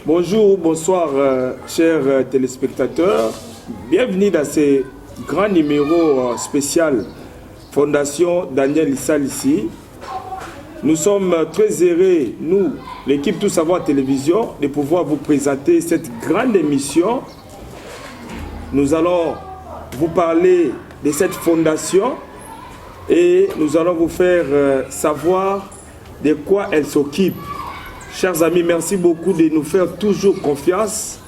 Bonjour, bonsoir, chers téléspectateurs. Bienvenue dans ce grand numéro spécial Fondation Daniel Issa Lissi. Nous sommes très heureux, nous, l'équipe Tout Savoir Télévision, de pouvoir vous présenter cette grande émission. Nous allons vous parler de cette fondation et nous allons vous faire savoir de quoi elle s'occupe. Chers amis, merci beaucoup de nous faire toujours confiance.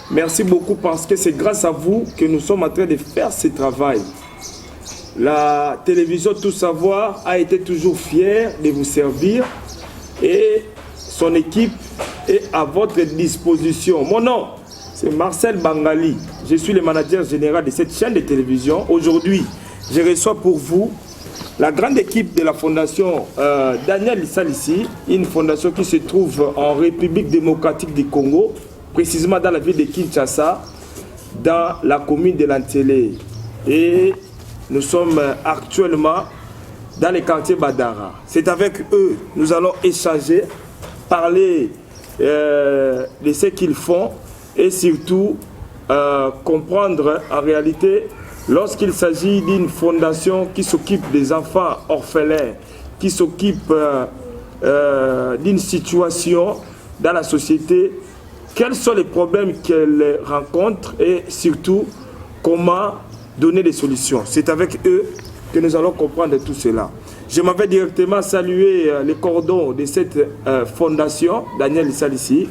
Merci beaucoup parce que c'est grâce à vous que nous sommes en train de faire ce travail. La télévision Tout Savoir a été toujours fière de vous servir et son équipe est à votre disposition. Mon nom, c'est Marcel Bangali. Je suis le manager général de cette chaîne de télévision. Aujourd'hui, je reçois pour vous la grande équipe de la fondation Daniel Issa Lissi, une fondation qui se trouve en République démocratique du Congo, précisément dans la ville de Kinshasa, dans la commune de Lantélé. Et nous sommes actuellement dans le quartier Badara. C'est avec eux, nous allons échanger, parler de ce qu'ils font et surtout comprendre en réalité lorsqu'il s'agit d'une fondation qui s'occupe des enfants orphelins, qui s'occupe d'une situation dans la société, quels sont les problèmes qu'elle rencontre et surtout comment donner des solutions. C'est avec eux que nous allons comprendre tout cela. Je m'avais directement salué les cordons de cette fondation, Daniel Issa Lissi,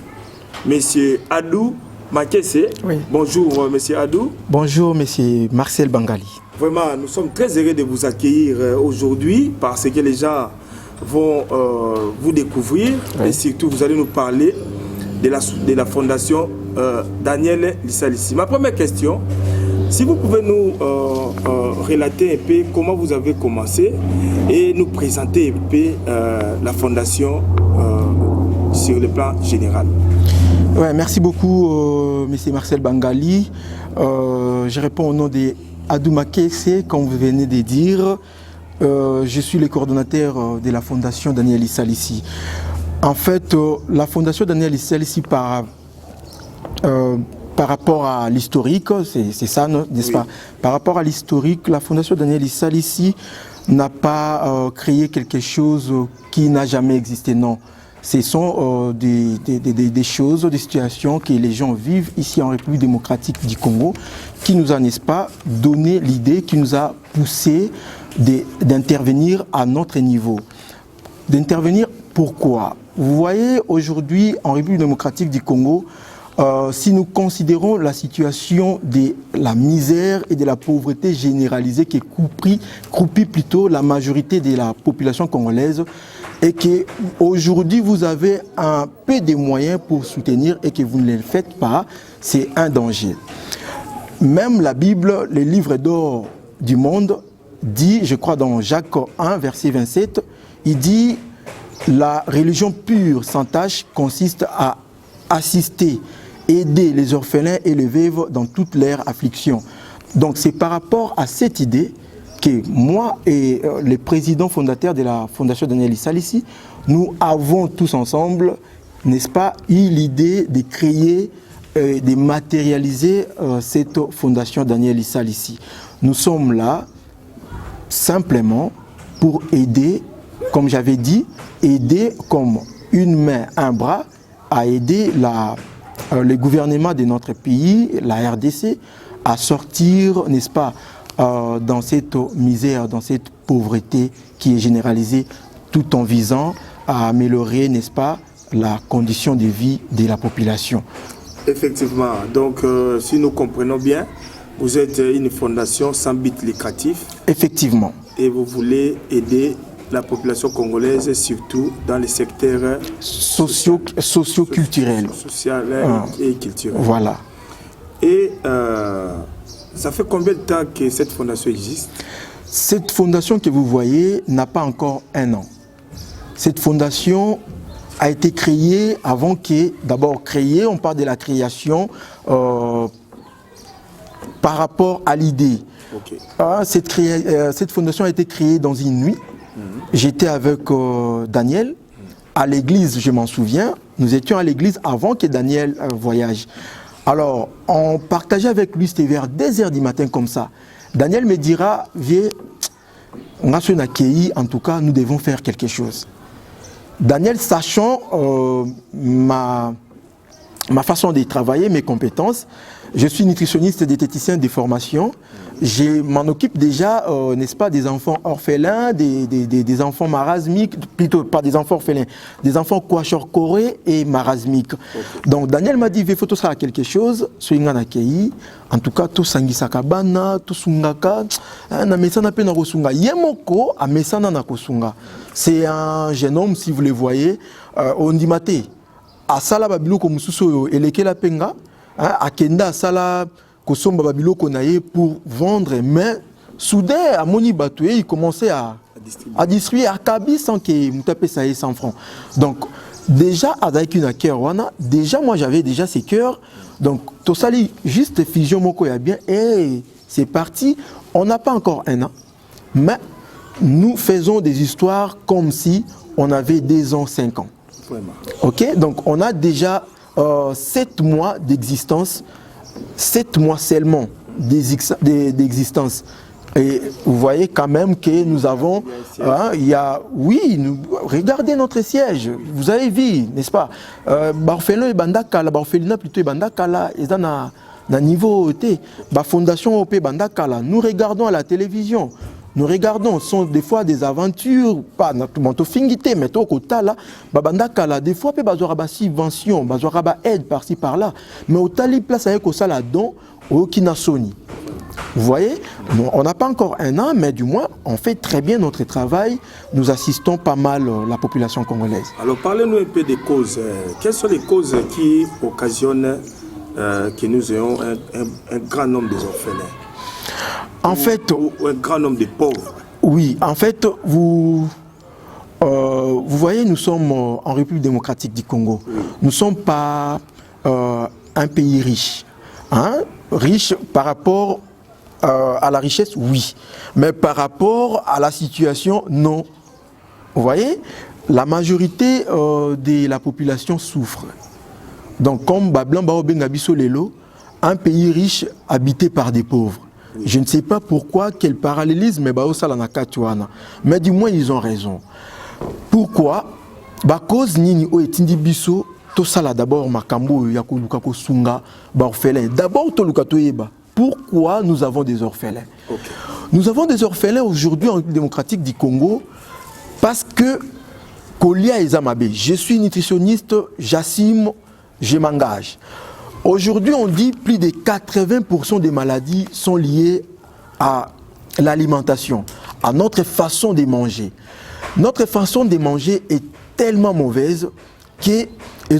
Monsieur Adou Makese. Oui. Bonjour, Monsieur Adou. Bonjour, Monsieur Marcel Bangali. Vraiment, nous sommes très heureux de vous accueillir aujourd'hui parce que les gens vont vous découvrir et surtout vous allez nous parler de la fondation Daniel Issa Lissi. Ma première question, si vous pouvez nous relater un peu comment vous avez commencé et nous présenter un peu la fondation sur le plan général. Ouais, merci beaucoup, Monsieur Marcel Bangali. Je réponds au nom de Adou Makese, comme vous venez de dire. Je suis le coordonnateur de la fondation Daniel Issa Lissi. En fait, la fondation Daniel Issa Lissi par rapport à l'historique, c'est ça, n'est-ce pas? Par rapport à l'historique, la fondation Daniel Issa Lissi n'a pas créé quelque chose qui n'a jamais existé, non. Ce sont des choses, des situations que les gens vivent ici en République démocratique du Congo, qui nous a, n'est-ce pas, donné l'idée, qui nous a poussé d'intervenir à notre niveau. D'intervenir pourquoi? Vous voyez, aujourd'hui, en République démocratique du Congo, si nous considérons la situation de la misère et de la pauvreté généralisée qui croupit plutôt la majorité de la population congolaise, et qu'aujourd'hui vous avez un peu de moyens pour soutenir et que vous ne le faites pas, c'est un danger. Même la Bible, le livre d'or du monde, dit, je crois dans Jacques 1, verset 27, il dit « La religion pure sans tache consiste à assister, aider les orphelins et les veuves dans toute leur affliction. » Donc c'est par rapport à cette idée que moi et le président fondateur de la fondation Daniel Issa Lissi, nous avons tous ensemble, n'est-ce pas, eu l'idée de créer, de matérialiser cette fondation Daniel Issa Lissi. Nous sommes là simplement pour aider, comme j'avais dit, aider comme une main, un bras, à aider le gouvernement de notre pays, la RDC, à sortir, n'est-ce pas, dans cette misère, dans cette pauvreté qui est généralisée, tout en visant à améliorer, n'est-ce pas, la condition de vie de la population. Effectivement, donc si nous comprenons bien, vous êtes une fondation sans but lucratif. Effectivement. Et vous voulez aider la population congolaise, surtout dans les secteurs socio-culturels. Social et culturels. Voilà. Et ça fait combien de temps que cette fondation existe? Cette fondation que vous voyez n'a pas encore un an. Cette fondation a été créée avant que, d'abord on parle de la création par rapport à l'idée. Okay. Cette fondation a été créée dans une nuit. J'étais avec Daniel à l'église, je m'en souviens. Nous étions à l'église avant que Daniel voyage. Alors, on partageait avec lui, c'était vers 2h du matin comme ça. Daniel me dira, viens, on a ce accueilli, en tout cas, nous devons faire quelque chose. Daniel, sachant ma façon de travailler, mes compétences, je suis nutritionniste et diététicien de formation. Je m'en occupe déjà, n'est-ce pas, des enfants orphelins, des enfants marasmiques, plutôt pas des enfants orphelins, des enfants kwashorkoré et marasmiques. Okay. Donc Daniel m'a dit, il faut faire quelque chose, en tout cas, tout sangisakabana, tout sungaka, na mesana pe na kosunga. Yemoko a mesana na kosunga. C'est un jeune homme, si vous le voyez, on dit maté. A sala babilo ko mususo eleke la penga, a kenda sala kosomba babilo konaye pour vendre, mais soudain à Moni Batoué il commençait à distribuer à Kabi sans que Moutapé ça ait 100 francs. Donc déjà avec une cœur wana, déjà moi j'avais déjà ces cœurs. Donc tout ça juste fusion moko ya bien et c'est parti. On n'a pas encore un an, mais nous faisons des histoires comme si on avait 2 ans, 5 ans. Ok, donc on a déjà 7 mois d'existence, 7 mois seulement d'existence. Et vous voyez quand même que nous avons, regardez notre siège, vous avez vu, n'est-ce pas? Barfelo et Bandakala, Barfelina plutôt et Bandakala, ils ont un niveau T, Fondation OP Bandakala, nous regardons à la télévision. Nous regardons, ce sont des fois des aventures, pas notre fingité, mais au côté là, babandakala, des fois, il y a des subventions, il y a des aides par-ci par-là, mais au tali place avec ça là-dedans, au Kinasoni. Vous voyez, on n'a pas encore un an, mais du moins, on fait très bien notre travail. Nous assistons pas mal la population congolaise. Alors, parlez-nous un peu des causes. Quelles sont les causes qui occasionnent que nous ayons un grand nombre d'orphelins? En fait, un grand nombre de pauvres. Oui, en fait, vous voyez, nous sommes en République démocratique du Congo. Oui. Nous ne sommes pas un pays riche. Hein? Riche par rapport à la richesse, oui. Mais par rapport à la situation, non. Vous voyez, la majorité de la population souffre. Donc, comme Bablan Baobengabiso Lelo, un pays riche habité par des pauvres. Je ne sais pas pourquoi, quel parallélisme, mais du moins ils ont raison. Pourquoi? Cause nini o etindi biso to sala d'abord makambo ya koluka ko sunga ba orphelins. D'abord to luka to yeba. Pourquoi nous avons des orphelins? Okay. Nous avons des orphelins aujourd'hui en République démocratique du Congo parce que Kolia Ezamabe, je suis nutritionniste, j'assume, je m'engage. Aujourd'hui, on dit que plus de 80% des maladies sont liées à l'alimentation, à notre façon de manger. Notre façon de manger est tellement mauvaise que les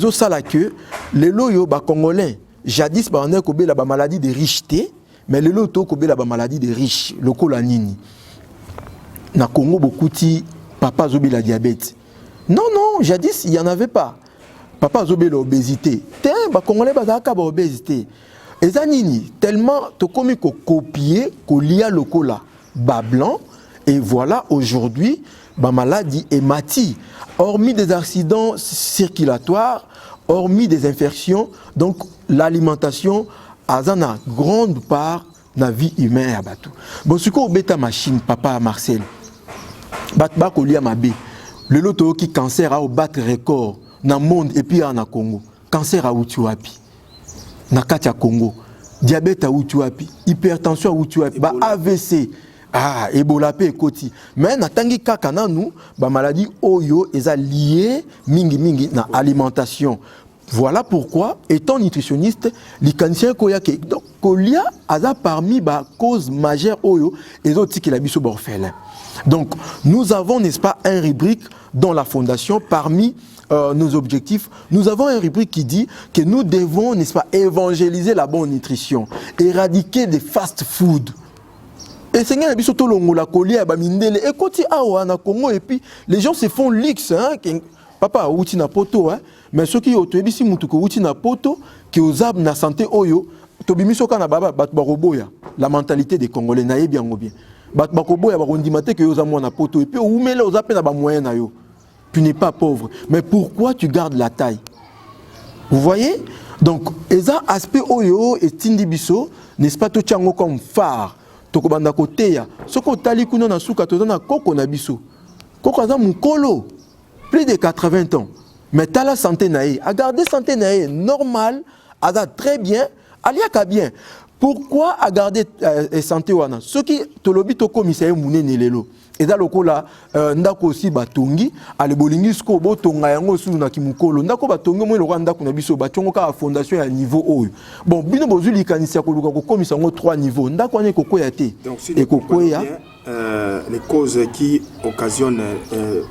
les loyo congolais, jadis on a la maladie de richeté, mais les loto la maladie de riches, le colanini. Na Congo beaucoup de papa zobi la diabète. Non, jadis il n'y en avait pas. Papa zobe l'obésité. Bah Congolais bazaka ba obésité. Ezanini tellement to komi ko copier ko lia lokola ba blanc et voilà aujourd'hui ba maladie hématie. Hormis des accidents circulatoires, hormis des infections, donc l'alimentation a une grande part na vie humaine abatu. Bon ce ko beta machine papa Marcel. Bat ba ko lia mabe. Le loto qui cancer a au battre record. Dans le monde et puis en Congo, cancer à Utuapi, na Katia Congo, diabète à Utuapi, hypertension à Utuapi, AVC, Ebola pe koti. Mais na tangi kakana nous, maladie oyo est liée mingi na alimentation. Voilà pourquoi, étant nutritionniste, l'icanicien koyake donc kolia a parmi cause majeure oyo et autres qui la biso borfele. Donc nous avons n'est-ce pas un rubrique dans la fondation parmi nos objectifs, nous avons un rubrique qui dit que nous devons, n'est-ce pas, évangéliser la bonne nutrition, éradiquer des fast-food. Et c'est un biso la colia bamindele et koti awa na Congo et puis les gens se font lix hein papa outi na poto hein mais ceux qui ont été ici mutuko outi na poto qui osab na santé oyo tobimiso kana baba baroboya la mentalité des Congolais naïe bien ou bien. Baroboya barondimate que yoza mwana poto et puis oumele oza pe na ba moyen na yo. Tu n'es pas pauvre. Mais pourquoi tu gardes la taille? Vous voyez? Donc, eza aspect oyo et tindi biso, n'est-ce pas, to tchango comme phare. Toko banda kote ya. Soko tali kuno na suka to na koko na biso. Koko aza mukolo. Plus de 80 ans. Mais t'as la santé naïe. A garder santé naïe normal, aza très bien, aliaka bien. Pourquoi a garder santé wana? Ce qui tolobi to commissaire mouné nelelo. Et dans le cas là, ndako aussi batongi, ale bolingi sko botonga yango su na kimukolo. Ndako batongi mo le rwanda kuna biso batongo ka fondation ya niveau oyo. Bon, bino bozuli kanisa ko luka ko komisa ngo 3 niveaux. Ndako ane koko ya te. Donc si et koko ya les causes qui occasionnent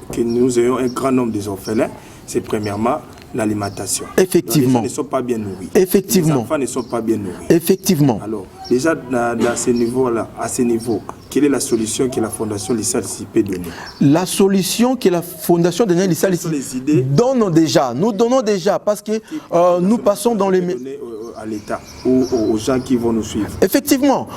que nous ayons un grand nombre des orphelins, c'est premièrement l'alimentation. Effectivement. Les enfants ne sont pas bien nourris. Effectivement. Les enfants ne sont pas bien nourris. Effectivement. Alors, déjà, à ce niveau-là, quelle est la solution que la Fondation Lissa Lissi peut donner? La solution que la Fondation Lissa Lissi donne déjà. Nous donnons déjà parce que nous passons dans les... à l'État ou aux gens qui vont nous suivre. Effectivement.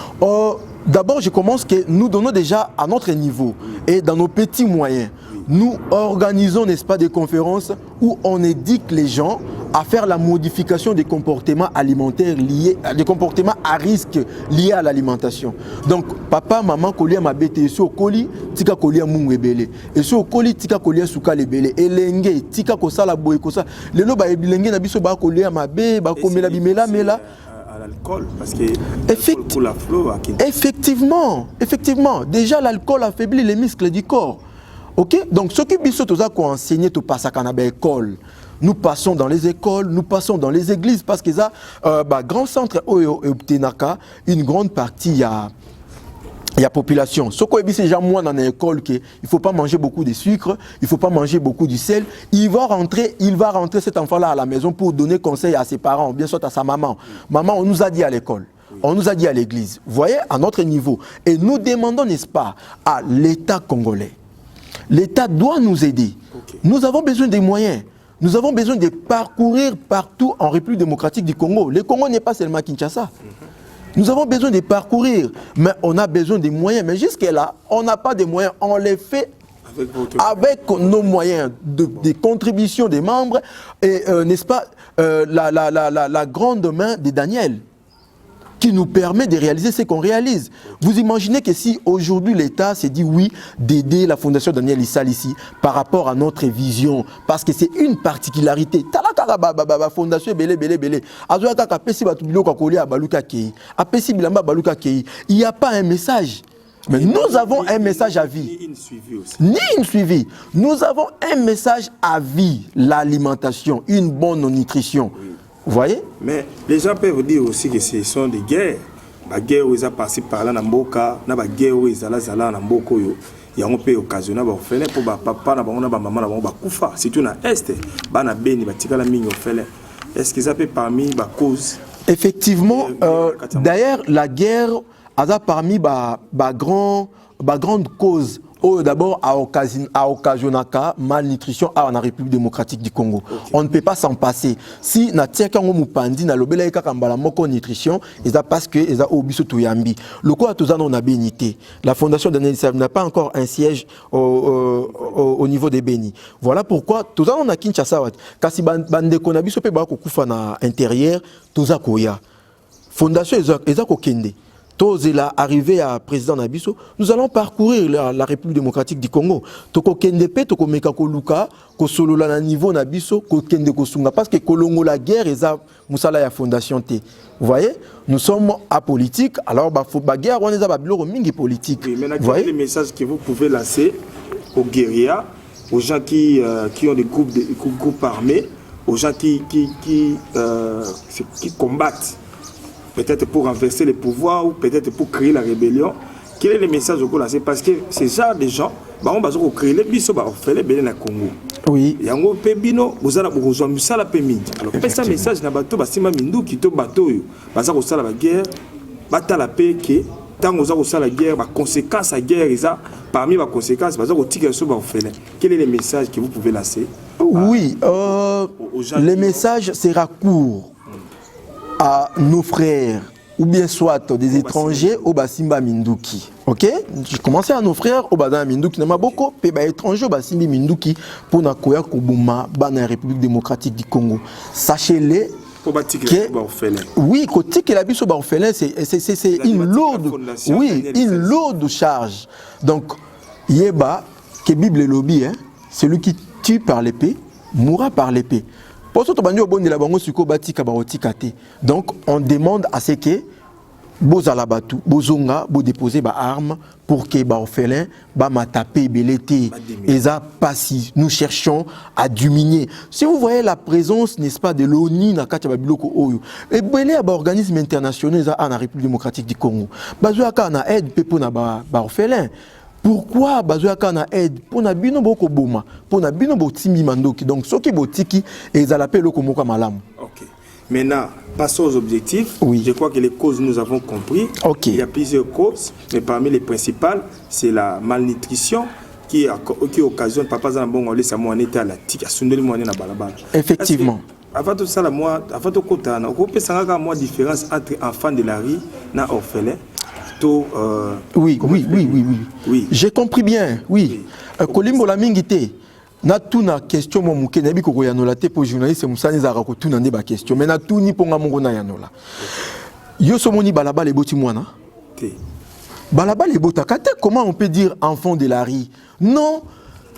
D'abord, je commence que nous donnons déjà à notre niveau et dans nos petits moyens. Nous organisons, n'est-ce pas, des conférences où on éduque les gens à faire la modification des comportements alimentaires liés, des comportements à risque liés à l'alimentation. Donc, papa, maman, kolia mabete, et au colis, tika kolia mungwebele, et au colis, tika kolia souka lebele, et l'enge, tika kosa la boye kosa, le lo ba ebilenge na biso ba kolia mabe, ba komela bimela mela. L'alcool, parce que effectivement, déjà l'alcool affaiblit les muscles du corps. Ok, donc ce qui biso toza ko enseigner to passa kana ba école. Nous passons dans les écoles, nous passons dans les églises parce que ça grand centre oyo obtenaka une grande partie il y a population. Ce qu'on dit c'est déjà moi dans l'école que il faut pas manger beaucoup de sucre, il faut pas manger beaucoup du sel. Il va rentrer cet enfant là à la maison pour donner conseil à ses parents, bien sûr à sa maman. Maman, on nous a dit à l'école. On nous a dit à l'église. Vous voyez, à notre niveau. Et nous demandons, n'est-ce pas, à l'État congolais. L'État doit nous aider. Okay. Nous avons besoin des moyens. Nous avons besoin de parcourir partout en République démocratique du Congo. Le Congo n'est pas seulement Kinshasa. Nous avons besoin de parcourir, mais on a besoin des moyens. Mais jusqu'à-là, on n'a pas de moyens. On les fait avec nos moyens de contribution des membres et, n'est-ce pas, la grande main de Daniel, qui nous permet de réaliser ce qu'on réalise. Vous imaginez que si aujourd'hui l'État s'est dit oui d'aider la Fondation Daniel Lissa Lissi par rapport à notre vision, parce que c'est une particularité. Fondation belé. Il n'y a pas un message. Mais nous avons un message à vie. Ni une suivi. Nous avons un message à vie. L'alimentation, une bonne nutrition. Vous voyez? Mais les gens peuvent dire aussi que ce sont des guerres. La guerre où ils ont passé par là, la guerre où ils ont allé dans Mboka, il y a un peu occasionné pour faire pour papa, maman, kufa. Si tu n'as est, bana beni, batika la mine au est-ce qu'ils appellent parmi les causes? Effectivement, d'ailleurs, la guerre a parmi les grandes causes. D'abord, à occasionner malnutrition en République démocratique du Congo. Okay. On ne peut pas s'en passer. Si na tiaka ngomupandi na lobela eka kambala moko nutrition, c'est parce que eza obiso toyambi. Le quoi tozana on a bénité. La Fondation Daniel Lissa n'a pas encore un siège au niveau des bénis. Voilà pourquoi tozana on a Kinshasa wat. Kasi bande konabiso pe ba ko kufa na intérieur toza koya. Fondation eza ko kende. Tozela arrivé à président Nabiso, nous allons parcourir la République démocratique du Congo. Toko kendepe, toko meka koluka, ko solo la niveau Nabiso, ko kende ko sunga parce que kolongo la guerre eza musala ya fondation T. Vous voyez, nous sommes apolitiques, alors ba guerre on eza ba biloko mingi politique. Oui, mais quel est le message que vous pouvez lancer aux guerriers, aux gens qui ont des groupes armés, aux gens qui combattent? Peut-être pour renverser le pouvoir ou peut-être pour créer la rébellion. Quel est le message au Congo? C'est parce que ces genre de gens, on va créer les biso, on fait les belles dans le Congo. Oui. Et on peut bino, vous allez rejoindre ça la pémine. Alors, c'est un message dans bateau, basima mindu qui to bateau, basa ko sala la guerre, bata la paix que tant aux a la guerre, les conséquences à guerre, parmi les conséquences, basa ko tika so ba fait. Quel est le message que vous pouvez lancer? Oui, le message sera court. à nos frères, ou bien soit des étrangers au Basimba Minduki. Ok? J'ai commencé à nos frères au Basimba Minduki. N'a beaucoup de étrangers au Basimba Minduki pour na koya kobuma bana République démocratique du Congo. Sachez-les. Oui, côté que la biso orphelin, c'est une lourde, oui, une lourde charge. Donc, yeba que Bible lobby, hein, celui qui tue par l'épée mourra par l'épée. Donc, on demande à ce que Bozalabatu, Bozonga, déposer ba arme pour que ba orphelin, ba matapé, belete, et ça passi. Nous cherchons à diminuer. Si vous voyez la présence, n'est-ce pas, de l'ONU na katia biloko oyo, et belé ba organisme international en République démocratique du Congo. Bazoaka na aide pour na ba orphelin. Pourquoi bazoaka na aide pour na bino boko boma, pour na bino botimi mandoki. Donc soki botiki et ça l'appelle loko moka malamu. OK. Maintenant, passons aux objectifs. Oui. Je crois que les causes, nous avons compris. Okay. Il y a plusieurs causes, mais parmi les principales, c'est la malnutrition qui occasionne papa Zambon Olé Samoa Neta la tika Sundeli Moine na balabala. Effectivement. Avant tout ça, avant tout kota, on peut penser à moi différence entre enfants de la rue et orphelins. Oui. J'ai compris bien. Oui. Kolimbo la mingité. Na tout na question mo muke na bi ko yanola te pour journaliste musani za ko tout na ba question mais na tout ni ponga mongo na yanola yo somoni balaba le boti mwana te balaba le bota kate. Comment on peut dire enfants de la rue? Non,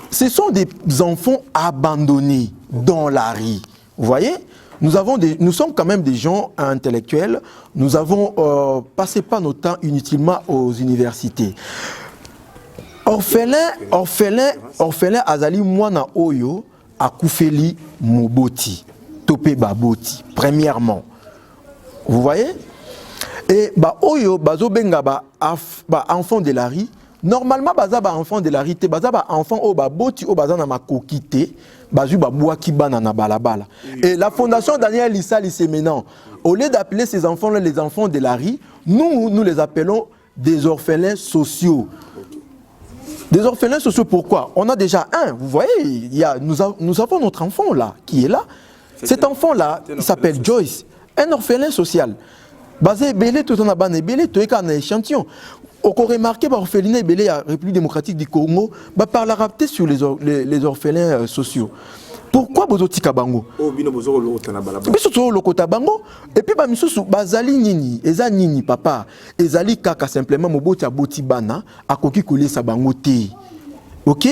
ce sont des enfants abandonnés dans la rue. Vous voyez, nous sommes quand même des gens intellectuels. Nous avons passé pas notre temps inutilement aux universités. Orphelin azali mwana oyo akufeli moboti topé baboti premièrement. Vous voyez? Et ba oyo bazo benga ba enfant de la rue. Normalement baza ba enfant de la rue te baza ba enfant o ba boti o baza na makokité bazu ba boaki bana na balabala. Et la fondation Daniel Issa Lisséménan, au lieu d'appeler ces enfants là les enfants de la rue, nous les appelons des orphelins sociaux. Des orphelins sociaux, pourquoi? On a déjà un, vous voyez, nous avons notre enfant là, qui est là. Cet enfant-là, il s'appelle Joyce, un orphelin social. Basé belé tout en abandonné, belé tout est un échantillon. On a remarqué par orphelinat belé à République démocratique du Congo, par la rapté sur les orphelins sociaux. Pourquoi bozotika bango? Biso lokota bango et puis ba misusu bazali nini, eza nini papa, ezali kaka simplement moboti aboti bana akoki kolesa bango te. OK?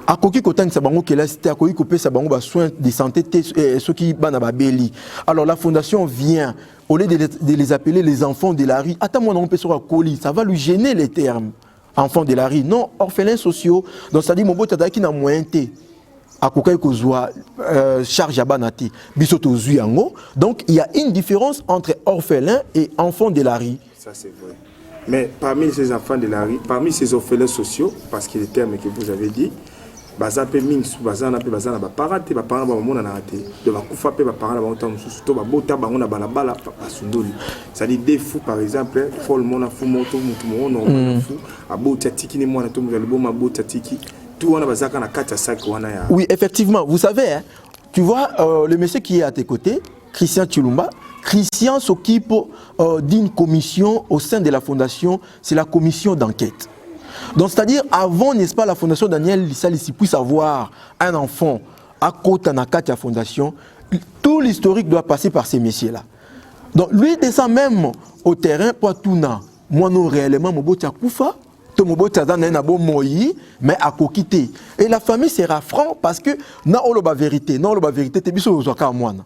Akoki kotangisa bango kelasi te, akoki kopesa bango ba soins de santé te soki bana babeli. Alors la fondation vient au lieu de les appeler les enfants de la rue. Attends moi on peut sur colis, ça va lui gêner les termes. Enfants de la rue, non, orphelins sociaux. Donc ça dit moboti adaki na moyen te. Charge à banati, donc il y a une différence entre orphelins et enfants de la rue. Ça c'est vrai. Mais parmi ces enfants de la rue, parmi ces orphelins sociaux, parce que les termes que vous avez dit, bazape minsu bazana pe bazana ba parate ba parana ba mona na raté de ba kufa pe ba parana ba otam susu to ba bota ba ngona balabala pa sundoli. Ça dit des fous par exemple, fol mona fou moto mutu mona fou abota tiki ni mona to mu zalibo ma bota tiki. Oui, effectivement. Vous savez, hein, tu vois, le monsieur qui est à tes côtés, Christian Chilumba, Christian s'occupe d'une commission au sein de la fondation, c'est la commission d'enquête. Donc, c'est-à-dire, avant, n'est-ce pas, la fondation Daniel Issa Lissi puisse avoir un enfant à côté de la fondation, tout l'historique doit passer par ces messieurs-là. Donc, lui descend même au terrain pour tout na. Moi, non, réellement, mon beau Koufa. Mais à kokité. Et la famille sera franc parce que na oloba vérité, te biso zoka moine.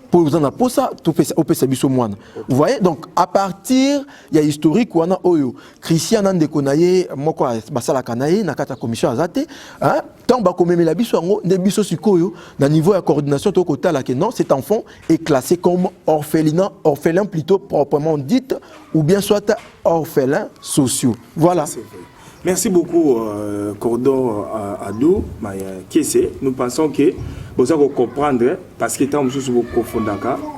Pour vous en apporter ça, tout peut biso moine. Vous voyez, donc à partir il y a historique où on a oyo Christian nande konaye moko basala kanaye na kata commission azate, hein, tant ba komeme la biso ngo ne biso sikoyo na niveau de coordination to kota là que non, cet enfant est classé comme orphelin plutôt proprement dit ou bien soit orphelin sociaux. Voilà. Merci beaucoup, Cordon Adou, Kessé. Nous pensons que vous allez comprendre, parce que tant que vous confondez,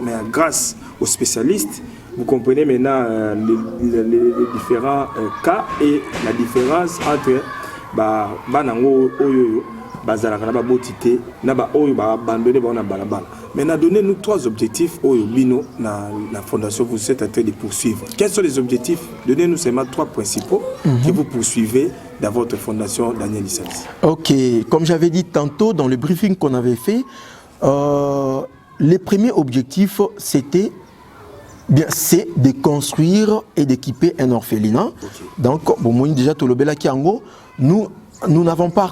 mais grâce aux spécialistes, vous comprenez maintenant les différents cas et la différence entre Banango Oyoyo, bazalaka na ba botité na ba oyo ba abandonné ba na balabala. Maintenant, donnez-nous 3 objectifs oyo bino na la fondation vous êtes en train de poursuivre. Quels sont les objectifs? Donnez-nous seulement 3 principaux que vous poursuivez dans votre fondation Daniel Issa Lissi. Ok, comme j'avais dit tantôt dans le briefing qu'on avait fait, les premiers objectifs c'était c'est de construire et d'équiper un orphelinat. Okay. Donc, bon, déjà, Tolobela Kiango, nous n'avons pas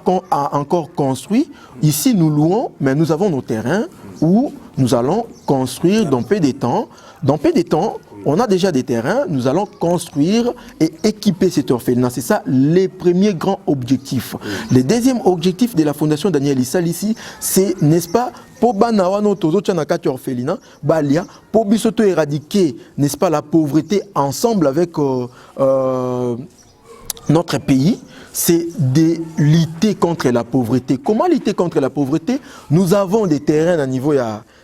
encore construit. Ici, nous louons, mais nous avons nos terrains où nous allons construire dans peu de temps. Dans peu de temps, on a déjà des terrains, nous allons construire et équiper cet orphelinat. C'est ça les premiers grands objectifs. Le deuxième objectif de la Fondation Daniel Issa Lissi, c'est, n'est-ce pas, pour banawano tozo tchanakati orphelinat, balia, pour bisoto éradiquer, n'est-ce pas, la pauvreté ensemble avec notre pays, c'est de lutter contre la pauvreté. Comment lutter contre la pauvreté? Nous avons des terrains à niveau, il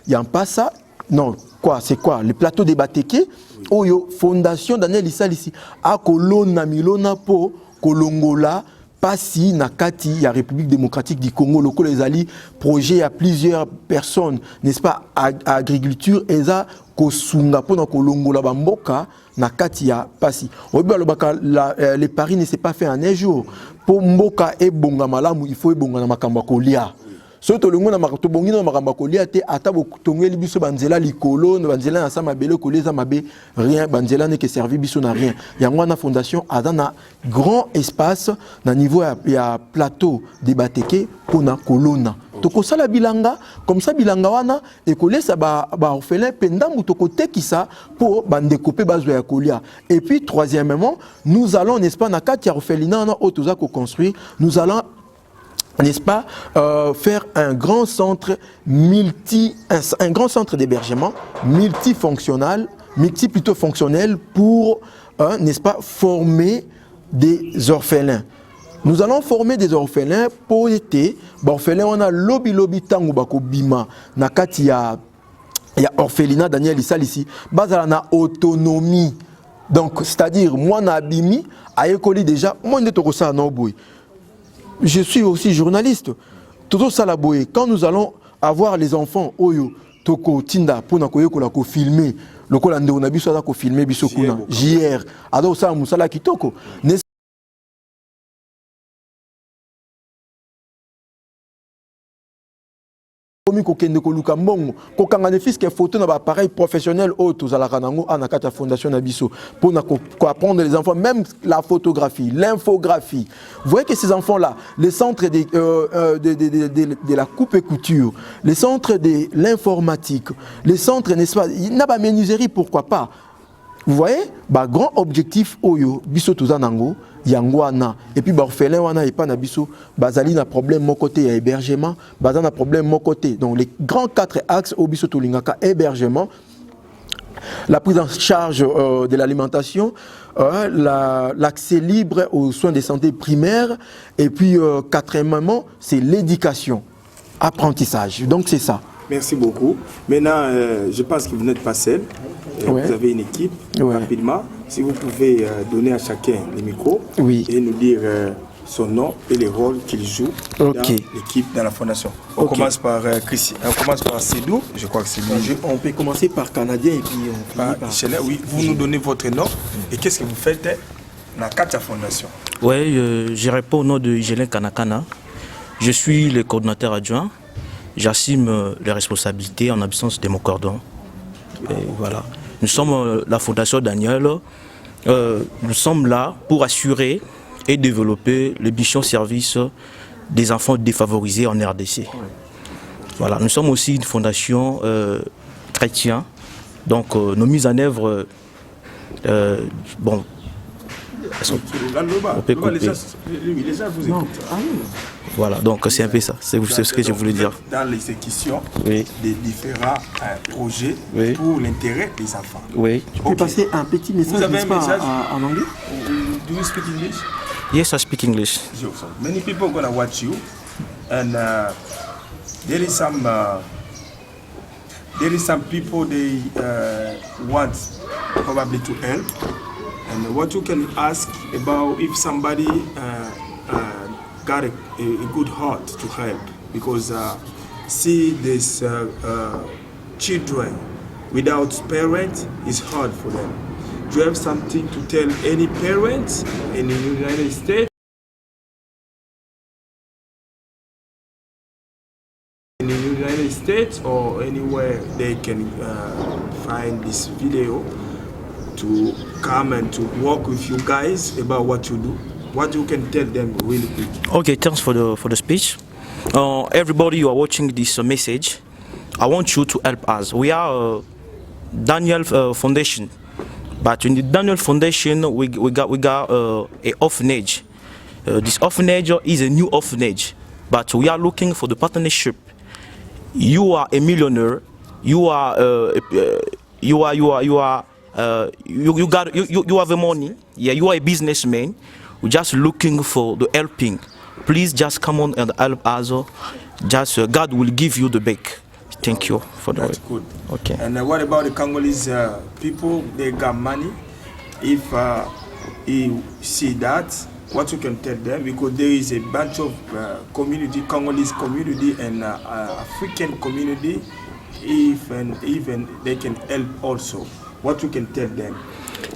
y a un passa, non, quoi, c'est quoi? Le plateau des Bateke, Oyo, Fondation Daniel Issa Lissi, a kolona milona po, kolongola, Passi, Nakati, il y a République démocratique du Congo, local les alliés, projet à plusieurs personnes, n'est-ce pas, agriculture, et ça, Kosunga, pour Kolongola, Bamboka, Nakati, ya Passi. Les paris ne s'est pas fait en un jour. Pour Mboka et Bongamalamu, il faut Bongana Makamba Kolia. Surtout le monde a marqué Bongino Makamba Kolia, Atabo Tongeli Biso Banzela, Likolo, Banzela, Asama Belo, Koleza Mabe, rien, Banzela n'est que servi Biso n'a rien. Il y a une fondation, Adana, grand espace, dans niveau, il y a plateau de Bateke, pour na Kolona. Toko sala bilanga, comme ça bilanga wana, et kolé ça ba orphelin, pendant toko teki ça, pour bandécouper bazo ya kolia. Et puis, troisièmement, nous allons, n'est-ce pas, na kati ya orphelinat, na otoza ko construire, nous allons, n'est-ce pas, faire un grand centre un grand centre d'hébergement multifonctionnel pour, n'est-ce pas, former des orphelins. Nous allons former des orphelins pour été, orphelins on a lobby tango bako bima na kati ya orphelinat Daniel Issa Lissi, bazala na autonomie. Donc c'est-à-dire moi na bimi ayekoli déjà moi ndeko kosa na boy. Je suis aussi journaliste. Toto sala boy quand nous allons avoir les enfants oyo toko tinda pona koyekola ko filmer lokola ndeko na biso ala ko filmer biso kuna JR ado sa musala kitoko. Photo dans appareil professionnel la fondation Nabiso pour apprendre les enfants, même la photographie, l'infographie. Vous voyez que ces enfants-là, les centres de la coupe et couture, les centres de l'informatique, les centres, n'est-ce pas, il n'y a pas de menuiserie, pourquoi pas. Vous voyez, grand objectif oyo biso tozanango yangwana et puis orphelin wana et pas na biso bazali na problème mon côté ya hébergement bazana problème mon côté. Donc les grands 4 axes au biso tolingaka hébergement, la prise en charge de l'alimentation, l'accès libre aux soins de santé primaires et puis quatrièmement c'est l'éducation, apprentissage. Donc c'est ça. Merci beaucoup. Maintenant, je pense que vous n'êtes pas seul. Vous avez une équipe. Rapidement, si vous pouvez donner à chacun les micros et nous dire son nom et les rôles qu'il joue dans l'équipe, dans la fondation. On commence par Christian. On commence par Sédou. Je crois que c'est lui. On peut commencer par Canadien et puis par oui, vous nous donnez votre nom et qu'est-ce que vous faites dans la fondation. Oui, je réponds au nom de Igelin Kanakana. Je suis le coordinateur adjoint. J'assume les responsabilités en absence de mon cordon. Et voilà. Nous sommes la Fondation Daniel. Nous sommes là pour assurer et développer le mission service des enfants défavorisés en RDC. Voilà. Nous sommes aussi une fondation chrétienne. Donc nos mises en œuvre, bon, on peut couper. Voilà, donc c'est un peu ça, c'est ce que je voulais dire. Dans l'exécution des différents projets pour l'intérêt des enfants. Oui. Tu peux passer un petit message, vous avez un message en anglais? Do you speak English? Yes, I speak English. Many people are going to watch you and there is some people they want probably to help. And what you can ask about if somebody got a good heart to help, because see this children without parents is hard for them. Do you have something to tell any parents in the United States? In the United States or anywhere they can find this video to come and to work with you guys about what you do? What you can tell them really quick? Okay, thanks for the speech. Everybody you are watching this message, I want you to help us. We are Daniel Foundation, but in the Daniel Foundation we got a orphanage. This orphanage is a new orphanage, but we are looking for the partnership. You are a millionaire. You have the money. Yeah, you are a businessman. We're just looking for the helping. Please just come on and help us. Just God will give you the back. Thank you for that. That's good. Okay. And what about the Congolese people? They got money. If you see that, what you can tell them, because there is a bunch of community, Congolese community and African community, even they can help also. What you can tell them?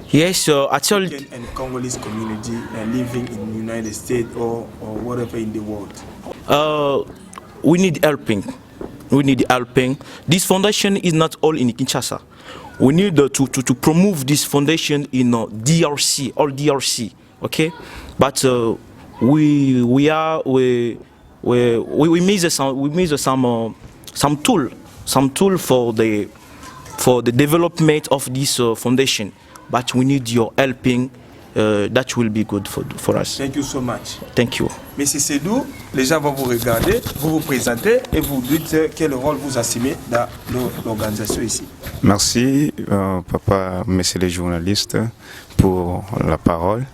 Yes, actually, And Congolese community living in the United States or whatever in the world. we need helping. We need helping. This foundation is not all in Kinshasa. We need to promote this foundation in DRC, all DRC. Okay, but we miss some tool for the development of this foundation. But we need your helping. That will be good for us. Thank you so much. Thank you. Monsieur Sédou, les gens vont vous regarder, vous vous présenter et vous dites quel rôle vous assumez dans l'organisation ici. Merci, papa, messieurs les journalistes, pour la parole.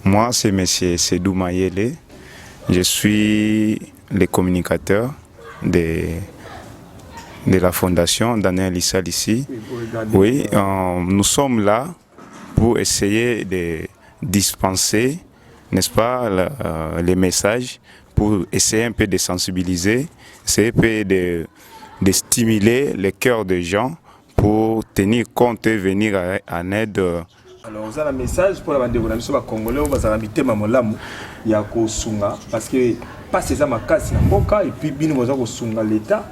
Moi, c'est monsieur Sédou Mayele. Je suis le communicateur de la fondation Daniel Issa Lissi. Oui, nous sommes là pour essayer de dispenser, n'est-ce pas, les messages, pour essayer un peu de sensibiliser, essayer un peu de stimuler le cœur des gens pour tenir compte et venir en aide. Alors, vous avez un message pour la bande de Congolais, vous avez invité Mamolamu, il y a Kosunga, parce que pas ces amakasi na mboka, et puis bino vous avez Sunga l'État.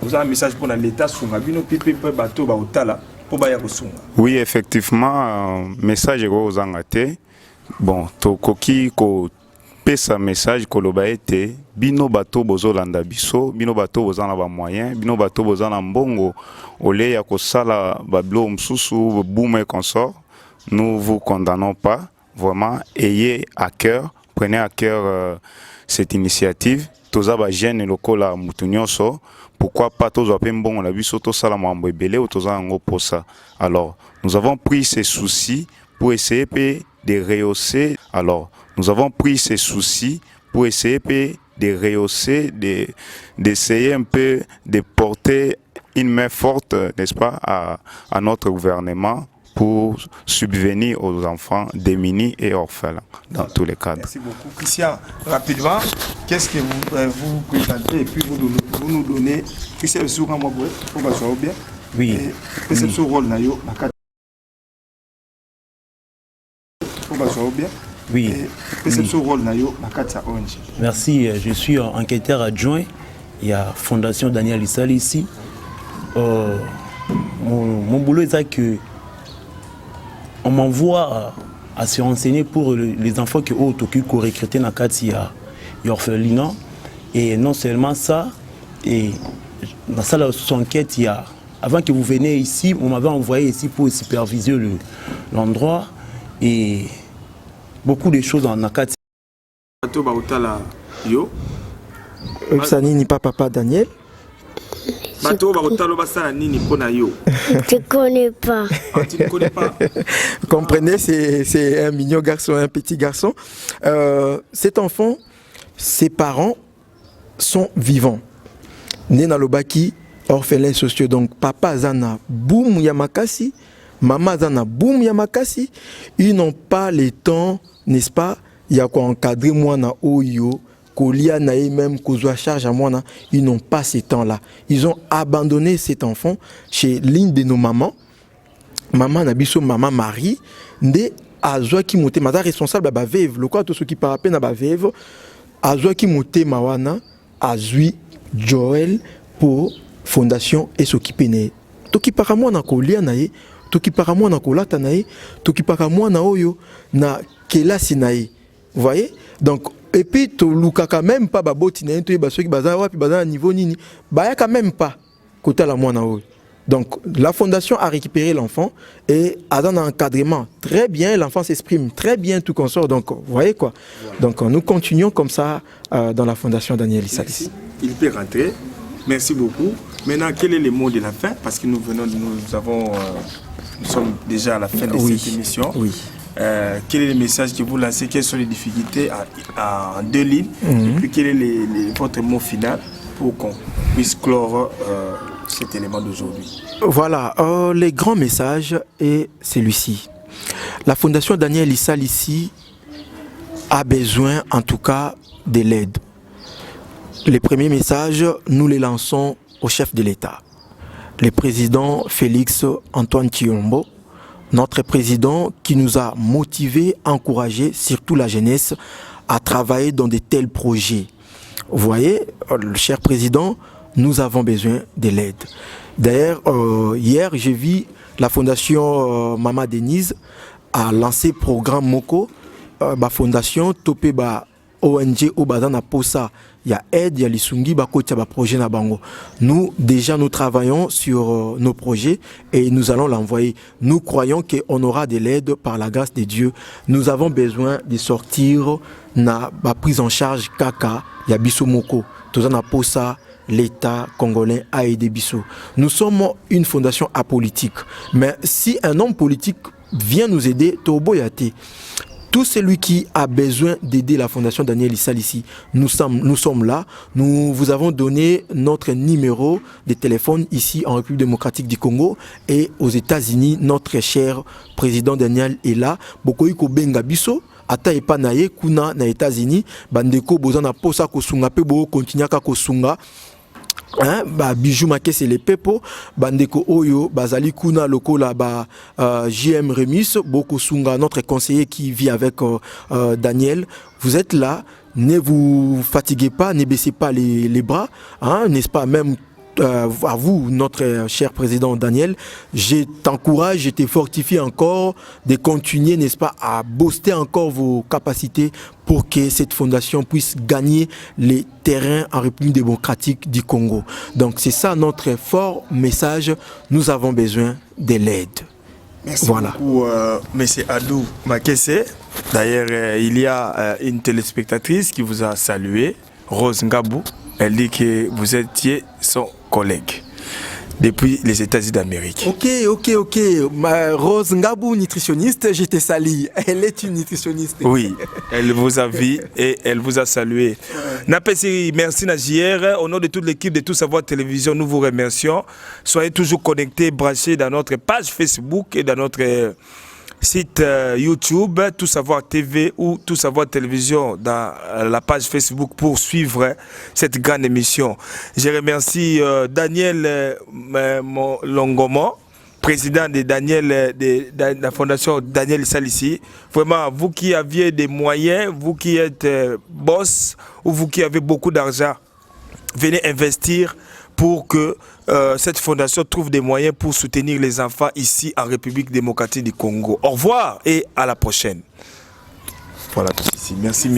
Vous avez un message pour l'État Sunga, bino pipi pour bateau baotala. Oui, effectivement, message est aux angate. Bon, tokoki ko pesa message ko loba ete bino bato bozolanda biso, bino bato bozana ba moyen, bino bato bozana mbongo ole ya ko sala bablo msusu boum et consort. Nous vous condamnons pas, vraiment ayez à cœur, prenez à cœur cette initiative. Toza ba jeune lokola mutunyoso. Pourquoi pas tous les bon on a vu surtout ça la mambo belé ou tous en ça. Alors nous avons pris ces soucis pour essayer de rehausser. Alors nous avons pris ces soucis pour essayer de rehausser, d'essayer un peu de porter une main forte, n'est-ce pas, à notre gouvernement pour subvenir aux enfants démunis et orphelins dans tous les cadres. Merci beaucoup. Christian, rapidement, qu'est-ce que vous présentez et puis vous nous donnez, Christian, pour que ça bien. Oui. Qu'est-ce que ce rôle là, pour que ça bien. Oui. Qu'est-ce que ce rôle là, merci, je suis enquêteur adjoint. Il y a Fondation Daniel Issa Lissi. Mon boulot est que on m'envoie à se renseigner pour les enfants qui ont été recrutés dans le cadre de l'orphelinat. Et non seulement ça, et dans la salle d'enquête, avant que vous veniez ici, on m'avait envoyé ici pour superviser l'endroit et beaucoup de choses dans le cadre. Ça n'est pas papa Daniel. Je ne connais pas. Tu ne connais pas. Comprenez, c'est un mignon garçon, un petit garçon. Cet enfant, ses parents sont vivants. Né dans le Baki, orphelins sociaux. Donc papa Zana Boum Yamakasi, maman Zana Boum Yamakasi. Ils n'ont pas le temps, n'est-ce pas, il y a quoi encadrer moi na oyo kolia na même kozwa charge à moi, ils n'ont pas ces temps-là. Ils ont abandonné cet enfant chez l'une de nos mamans. Maman Nabiso, maman Marie, nde azwa ki moté mata responsable ba veuve, le quoi tout ce qui par peine ba veuve, azwa ki moté mawana, azui Joël pour fondation et s'occuper né. To ki para moi na kolia na ye, to ki para moi na kolata na ye, to ki para moi na oyo na kelasi na ye. Vous voyez? Donc et puis to lukaka même pas baboti na to ba soki baza wapi baza niveau nini, ba ya quand même pas côté la moi na oyo. Donc la fondation a récupéré l'enfant et a donné un encadrement très bien, l'enfant s'exprime très bien tout consort. Donc vous voyez quoi. Voilà. Donc nous continuons comme ça dans la fondation Daniel Issa Lissi. Il peut rentrer. Merci beaucoup. Maintenant, quel est le mot de la fin? Parce que nous sommes déjà à la fin de cette émission. Oui. Quel est le message que vous lancez? Quelles sont les difficultés en deux lignes? Et puis quel est votre mot final pour qu'on puisse clore cet élément d'aujourd'hui? Voilà, le grand message est celui-ci. La fondation Daniel Issa Lissi a besoin en tout cas de l'aide. Les premiers messages, nous les lançons au chef de l'État, le président Félix Antoine Tshilombo, notre président qui nous a motivés, encouragés, surtout la jeunesse, à travailler dans de tels projets. Vous voyez, le cher président, nous avons besoin de l'aide. D'ailleurs, hier, j'ai vu la fondation Mama Denise a lancé le programme Moko, la fondation Topé ONG Obadana Posa. Il y a aide, il y a l'Isungi, il y a projet na bango. Nous, déjà, nous travaillons sur nos projets et nous allons l'envoyer. Nous croyons qu'on aura de l'aide par la grâce de Dieu. Nous avons besoin de sortir na prise en charge Kaka, il y a Bisso Moko, Tozana Posa. L'État congolais a aidé Bisso. Nous sommes une fondation apolitique. Mais si un homme politique vient nous aider, Toboyate, tout celui qui a besoin d'aider la fondation Daniel Issa Lissi, nous sommes là. Nous vous avons donné notre numéro de téléphone ici en République démocratique du Congo et aux États-Unis. Notre cher président Daniel est là. Bokoiko Benga Bisso. Ata epa na ye kuna na États-Unis bandeko bozana posa kosunga pe bo continuaka kosunga ba bijou makese le pepo bandeko oyo bazali kuna lokola ba JM Remis boko sunga notre conseiller qui vit avec Daniel. Vous êtes là, ne vous fatiguez pas, ne baissez pas les bras, n'est-ce pas? Même à vous, notre cher président Daniel, je t'encourage, je te fortifie encore de continuer, n'est-ce pas, à booster encore vos capacités pour que cette fondation puisse gagner les terrains en République démocratique du Congo. Donc c'est ça notre fort message, nous avons besoin de l'aide. Merci beaucoup, M. Adou Makese. D'ailleurs, il y a une téléspectatrice qui vous a salué, Rose Ngabou. Elle dit que vous étiez son collègue depuis les États-Unis d'Amérique. Ok. Ma Rose Ngabou, nutritionniste, je te salue. Elle est une nutritionniste. Oui, elle vous a vu et elle vous a salué. Merci Najier. Au nom de toute l'équipe de Tout Savoir Télévision, nous vous remercions. Soyez toujours connectés, branchés dans notre page Facebook et dans notre site YouTube, Tout Savoir TV ou Tout Savoir Télévision dans la page Facebook pour suivre cette grande émission. Je remercie Daniel Longomo, président de la fondation Daniel Issa Lissi. Vraiment, vous qui aviez des moyens, vous qui êtes boss ou vous qui avez beaucoup d'argent, venez investir pour que cette fondation trouve des moyens pour soutenir les enfants ici en République démocratique du Congo. Au revoir et à la prochaine. Voilà tout ici. Merci.